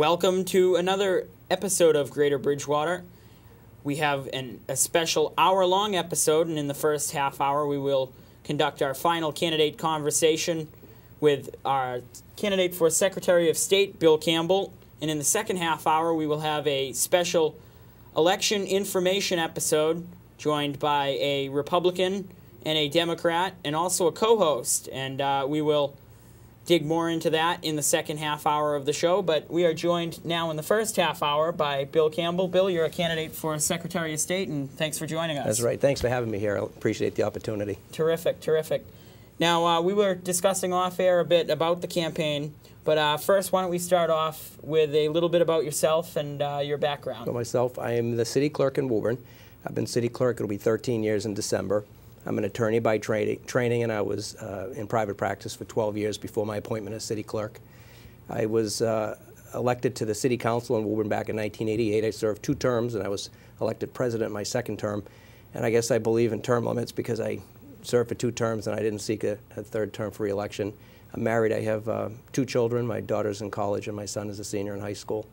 Welcome to another episode of Greater Bridgewater. We have a special hour-long episode, and in the first half hour we will conduct our final candidate conversation with our candidate for Secretary of State, Bill Campbell. And in the second half hour we will have a special election information episode joined by a Republican and a Democrat and also a co-host. And we will dig more into that in the second half hour of the show, but we are joined now in the first half hour by Bill Campbell. Bill, you're a candidate for Secretary of State, and thanks for joining us. That's right. Thanks for having me here. I appreciate the opportunity. Terrific, terrific. Now, we were discussing off-air a bit about the campaign, but first, why don't we start off with a little bit about yourself and your background. For myself, I am the city clerk in Woburn. I've been city clerk. It'll be 13 years in December. I'm an attorney by training, and I was in private practice for 12 years before my appointment as city clerk. I was elected to the city council in Woburn back in 1988. I served 2 terms, and I was elected president my second term. And I guess I believe in term limits because I served for 2 terms and I didn't seek a third term for re-election. I'm married. I have 2 children. My daughter's in college, and my son is a senior in high school.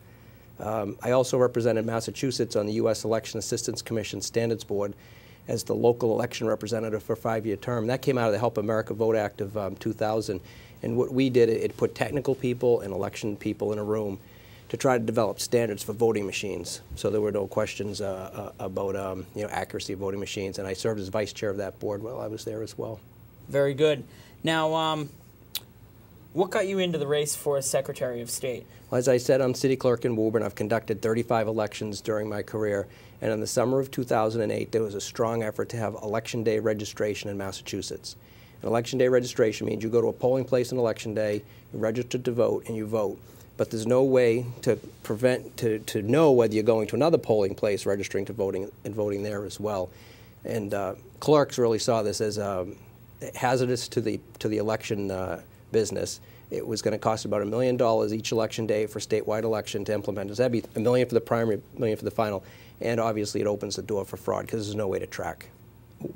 I also represented Massachusetts on the U.S. Election Assistance Commission Standards Board as the local election representative for a 5-year term. That came out of the Help America Vote Act of 2000. And what we did, it put technical people and election people in a room to try to develop standards for voting machines. So there were no questions about accuracy of voting machines. And I served as vice chair of that board while I was there as well. Very good. Now, what got you into the race for Secretary of State? Well, as I said, I'm city clerk in Woburn. I've conducted 35 elections during my career. And in the summer of 2008, there was a strong effort to have Election Day registration in Massachusetts. And Election Day registration means you go to a polling place on Election Day, you're registered to vote, and you vote. But there's no way to know whether you're going to another polling place, registering to voting, and voting there as well. And clerks really saw this as hazardous to the election business. It was going to cost about $1 million each election day for statewide election to implement. That'd be $1 million for the primary, $1 million for the final. And obviously it opens the door for fraud because there's no way to track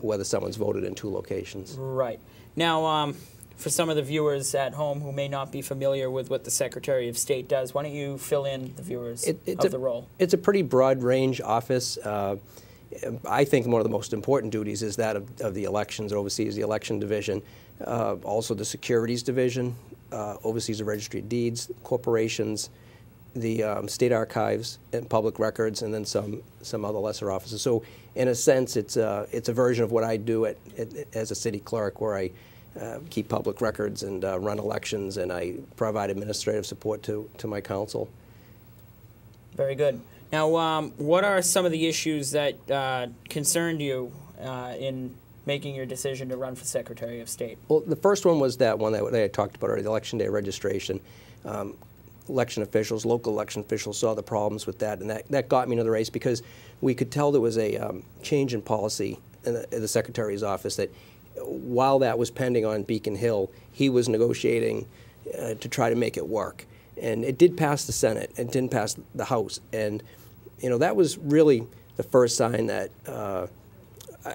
whether someone's voted in 2 locations. Right. Now, for some of the viewers at home who may not be familiar with what the Secretary of State does, why don't you fill in the viewers of the role? It's a pretty broad range office. I think one of the most important duties is that of the elections, oversees the election division, also the securities division, oversees the registry of deeds, corporations, the state archives and public records, and then some other lesser offices. So in a sense, it's a version of what I do as a city clerk, where I keep public records and run elections, and I provide administrative support to my council. Very good. Now, what are some of the issues that concerned you in making your decision to run for Secretary of State? Well, the first one was that one that I talked about already, the Election Day registration. Election officials, local election officials saw the problems with that, and that got me into the race because we could tell there was a change in policy in the Secretary's office, that while that was pending on Beacon Hill, he was negotiating to try to make it work. And it did pass the Senate, it didn't pass the House, and that was really the first sign that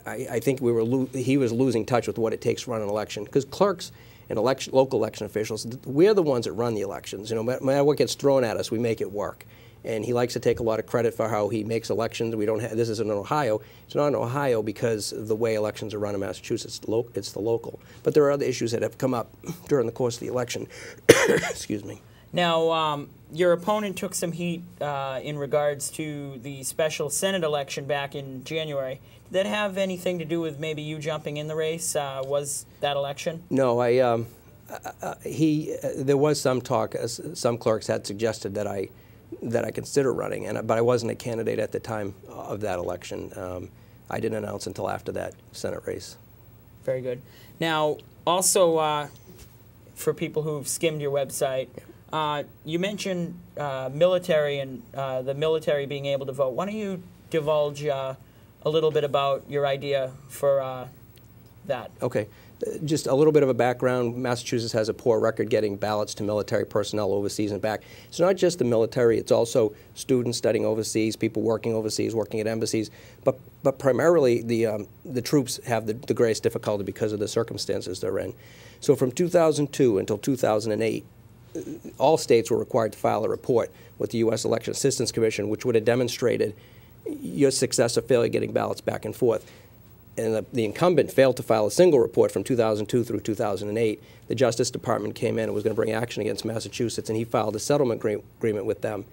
I think he was losing touch with what it takes to run an election, because clerks and local election officials, we're the ones that run the elections. No matter what gets thrown at us, we make it work. And he likes to take a lot of credit for how he makes elections. We don't have, this isn't in Ohio. It's not in Ohio because of the way elections are run in Massachusetts. It's the local. But there are other issues that have come up during the course of the election. Excuse me. Now, your opponent took some heat in regards to the special Senate election back in January. Did that have anything to do with maybe you jumping in the race? Was that election? No, there was some talk. Some clerks had suggested that I consider running, but I wasn't a candidate at the time of that election. I didn't announce until after that Senate race. Very good. Now, also for people who've skimmed your website, you mentioned military and the military being able to vote. Why don't you divulge a little bit about your idea for that? Okay. Just a little bit of a background. Massachusetts has a poor record getting ballots to military personnel overseas and back. It's not just the military, it's also students studying overseas, people working overseas, working at embassies, but primarily the troops have the greatest difficulty because of the circumstances they're in. So from 2002 until 2008, all states were required to file a report with the U.S. Election Assistance Commission, which would have demonstrated your success or failure getting ballots back and forth. And the incumbent failed to file a single report from 2002 through 2008. The Justice Department came in and was going to bring action against Massachusetts, and he filed a settlement agreement with them.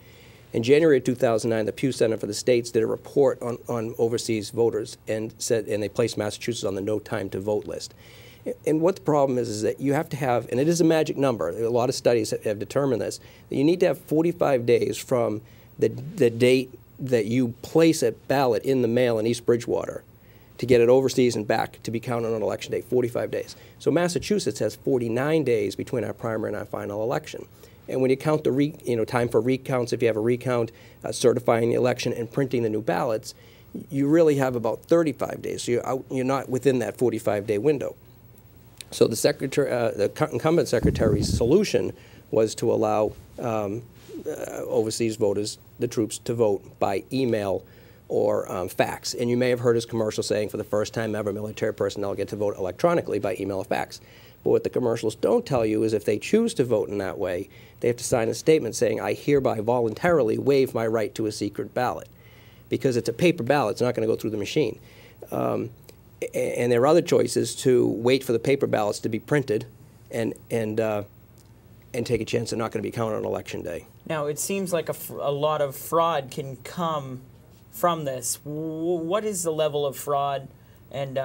In January of 2009, the Pew Center for the States did a report on overseas voters and they placed Massachusetts on the no time to vote list. And what the problem is that you have to have, and it is a magic number, a lot of studies have determined this, that you need to have 45 days from the date that you place a ballot in the mail in East Bridgewater to get it overseas and back to be counted on election day, 45 days. So Massachusetts has 49 days between our primary and our final election. And when you count the time for recounts, if you have a recount, certifying the election and printing the new ballots, you really have about 35 days. So you're not within that 45-day window. So the incumbent secretary's solution was to allow overseas voters, the troops, to vote by email or fax. And you may have heard his commercial saying, for the first time ever, military personnel get to vote electronically by email or fax. But what the commercials don't tell you is if they choose to vote in that way, they have to sign a statement saying, I hereby voluntarily waive my right to a secret ballot. Because it's a paper ballot, it's not going to go through the machine. And there are other choices to wait for the paper ballots to be printed and take a chance they're not going to be counted on election day. Now, it seems like a lot of fraud can come from this. What is the level of fraud and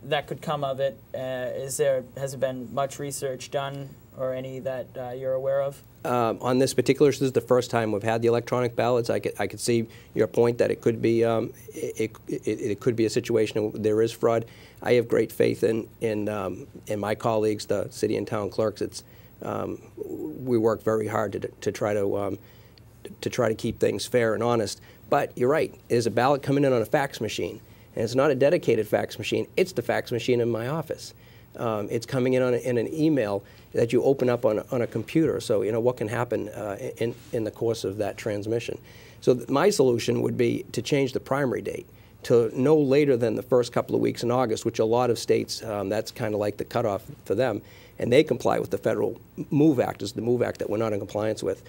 that could come of it? Has there been much research done or any that you're aware of? On this particular, this is the first time we've had the electronic ballots. I could see your point that it could be it could be a situation where there is fraud. I have great faith in my colleagues, the city and town clerks. We work very hard to try to keep things fair and honest. But you're right. There's a ballot coming in on a fax machine, and it's not a dedicated fax machine. It's the fax machine in my office. It's coming in in an email that you open up on a computer. So what can happen in the course of that transmission. So my solution would be to change the primary date to no later than the first couple of weeks in August, which a lot of states, that's kind of like the cutoff for them, and they comply with the federal MOVE Act, is the MOVE Act that we're not in compliance with.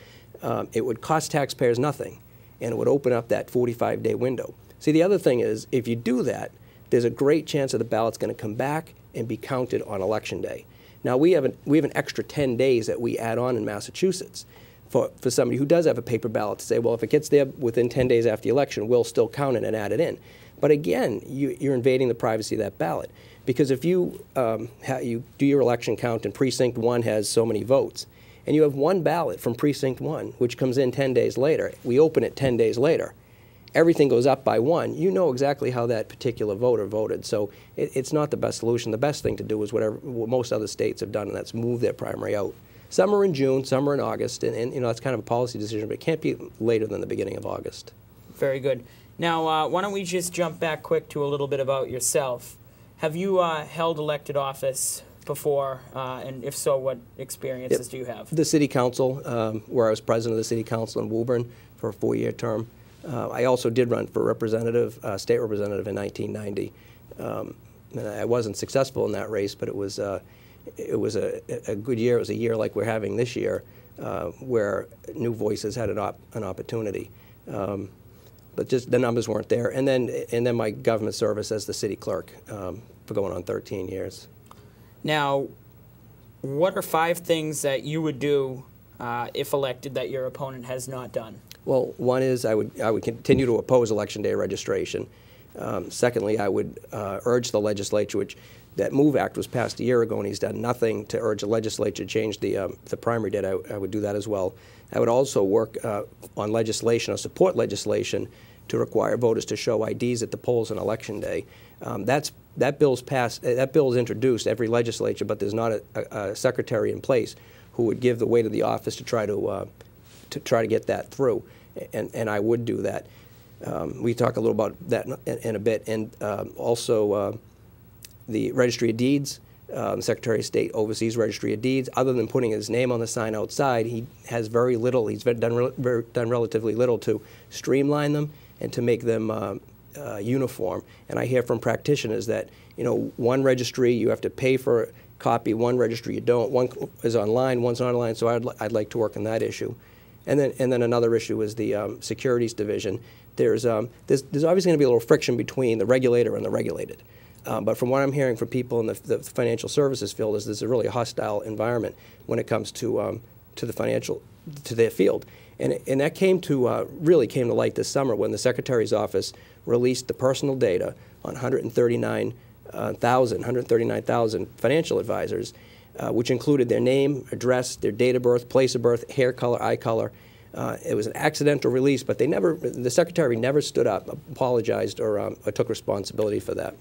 It would cost taxpayers nothing, and it would open up that 45-day window. See, the other thing is, if you do that, there's a great chance that the ballot's going to come back and be counted on election day. Now, we have an extra 10 days that we add on in Massachusetts for somebody who does have a paper ballot to say, well, if it gets there within 10 days after the election, we'll still count it and add it in. But again, you're invading the privacy of that ballot. Because if you do your election count and precinct 1 has so many votes, and you have one ballot from precinct 1, which comes in 10 days later, we open it 10 days later, everything goes up by 1, you know exactly how that particular voter voted. So it's not the best solution. The best thing to do is what most other states have done, and that's move their primary out. Some are in June, some are in August, and that's kind of a policy decision, but it can't be later than the beginning of August. Very good. Now, why don't we just jump back quick to a little bit about yourself. Have you held elected office before, and if so, what experiences do you have? The city council, where I was president of the city council in Woburn for a 4-year term. I also did run for representative, state representative in 1990. And I wasn't successful in that race, but it was a good year. It was a year like we're having this year, where new voices had an opportunity. But just the numbers weren't there. And then my government service as the city clerk for going on 13 years. Now, what are 5 things that you would do if elected that your opponent has not done? Well, one is I would continue to oppose election day registration. Secondly, I would urge the legislature, that MOVE Act was passed a year ago, and he's done nothing to urge the legislature to change the primary date. I would do that as well. I would also work on legislation or support legislation to require voters to show IDs at the polls on election day. That bill's passed. That bill is introduced every legislature, but there's not a secretary in place who would give the weight of the office to try to get that through, and I would do that. We talk a little about that in a bit, and also the Registry of Deeds. The Secretary of State oversees Registry of Deeds. Other than putting his name on the sign outside, he has very little. He's done relatively little to streamline them and to make them uniform. And I hear from practitioners that one registry you have to pay for copy, one registry you don't, one is online, one's not online, so I'd like to work on that issue. And then another issue is the securities division. There's obviously going to be a little friction between the regulator and the regulated. But from what I'm hearing from people in the financial services field is there's a really hostile environment when it comes to their field. And that really came to light this summer when the Secretary's office released the personal data on 139,000 financial advisors, which included their name, address, their date of birth, place of birth, hair color, eye color. It was an accidental release, but the Secretary never stood up, apologized, or took responsibility for that.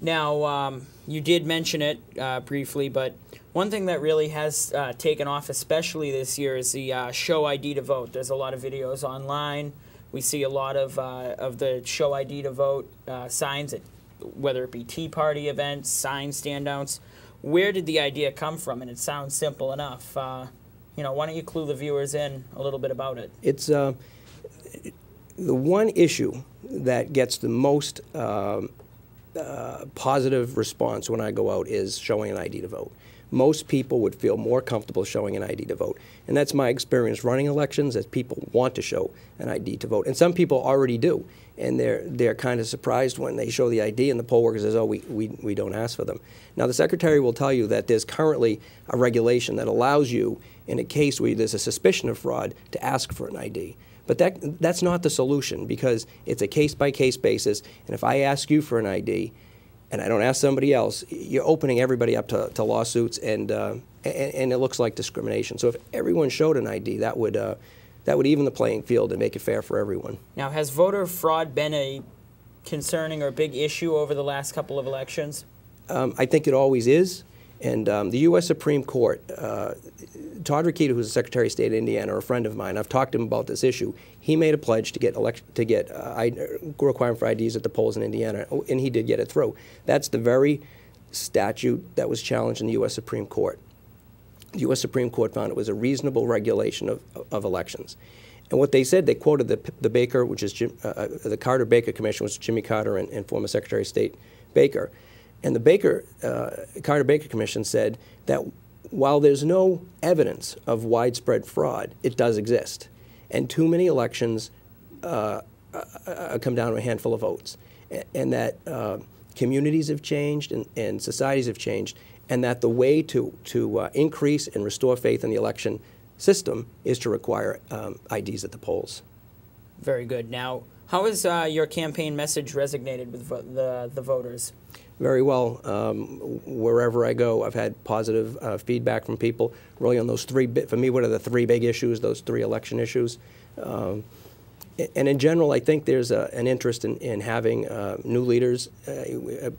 Now, you did mention it briefly, but one thing that really has taken off, especially this year, is the show ID to vote. There's a lot of videos online. We see a lot of the show ID to vote signs, whether it be Tea Party events, sign standouts. Where did the idea come from? And it sounds simple enough. Why don't you clue the viewers in a little bit about it? It's the one issue that gets the most positive response when I go out is showing an ID to vote. Most people would feel more comfortable showing an ID to vote. And that's my experience running elections, that people want to show an ID to vote. And some people already do. And they're kind of surprised when they show the ID and the poll worker says, oh, we don't ask for them. Now, the Secretary will tell you that there's currently a regulation that allows you, in a case where there's a suspicion of fraud, to ask for an ID. But that's not the solution, because it's a case-by-case basis. And if I ask you for an ID and I don't ask somebody else, you're opening everybody up to lawsuits, and it looks like discrimination. So if everyone showed an ID, that would even the playing field and make it fair for everyone. Now, has voter fraud been a concerning or big issue over the last couple of elections? I think it always is. And the U.S. Supreme Court, Todd Rokita, who's the Secretary of State of Indiana, a friend of mine, I've talked to him about this issue. He made a pledge to get requirement for IDs at the polls in Indiana, and he did get it through. That's the very statute that was challenged in the U.S. Supreme Court. The U.S. Supreme Court found it was a reasonable regulation of elections. And what they said, they quoted the Baker, which is the Carter-Baker Commission, which is Jimmy Carter and former Secretary of State Baker. And the Carter-Baker Commission said that while there's no evidence of widespread fraud, it does exist. And too many elections come down to a handful of votes. And that communities have changed and societies have changed, and that the way to increase and restore faith in the election system is to require IDs at the polls. Very good. Now, how has your campaign message resonated with the voters? Very well. Wherever I go, I've had positive feedback from people really on those for me, what are the three big issues, those three election issues. And in general, I think there's an interest in having new leaders,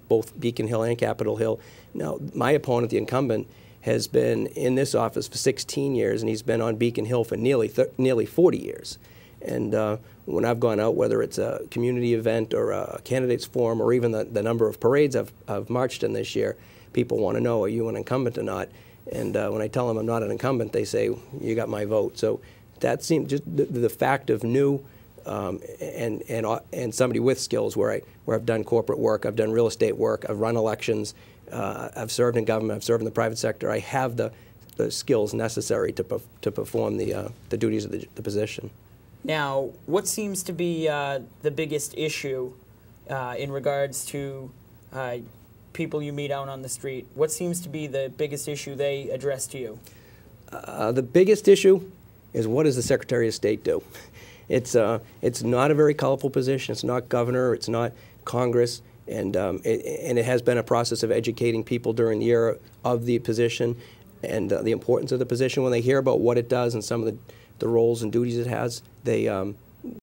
both Beacon Hill and Capitol Hill. Now, my opponent, the incumbent, has been in this office for 16 years, and he's been on Beacon Hill for nearly 40 years. And when I've gone out, whether it's a community event or a candidates forum or even the number of parades I've marched in this year, people want to know, are you an incumbent or not? And when I tell them I'm not an incumbent, they say, you got my vote. So that seems just the fact of new and somebody with skills where I've done corporate work, I've done real estate work, I've run elections, I've served in government, I've served in the private sector. I have the skills necessary to perform the duties of the position. Now, what seems to be the biggest issue in regards to people you meet out on the street? What seems to be the biggest issue they address to you? The biggest issue is, what does the Secretary of State do? It's not a very colorful position. It's not governor. It's not Congress. And it has been a process of educating people during the era of the position and the importance of the position. When they hear about what it does and some of the roles and duties it has, they